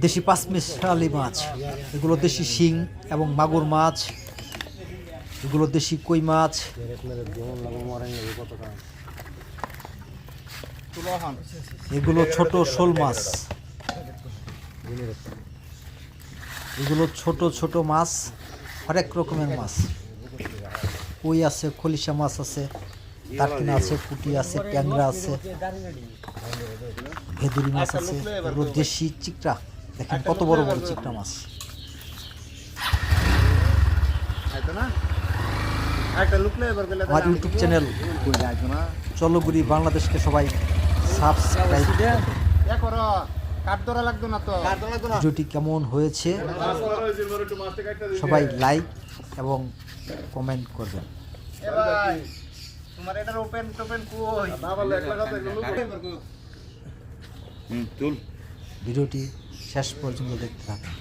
দেশি পাঁচমিশালি মাছ, এগুলো দেশি শিং এবং মাগুর মাছ, এগুলো দেশি কই মাছ, এগুলো ছোট শোল মাছ, এগুলো ছোট ছোট মাছ, হরেক রকমের মাছ, কই আছে, খলিশা মাছ আছে, কাটকিনা আছে, পুঁটি আছে, ট্যাংরা আছে, ভেদুরি মাছ আছে, এগুলো দেশি চিকড়া। দেখেন কত বড় বড় চিকড়া মাছ। আমার ইউটিউব চ্যানেল চলগুড়ি বাংলাদেশকে সবাই সাবস্ক্রাইব। ভিডিওটি কেমন হয়েছে সবাই লাইক এবং কমেন্ট করবেন। ভিডিওটি শেষ পর্যন্ত দেখতে থাকুন।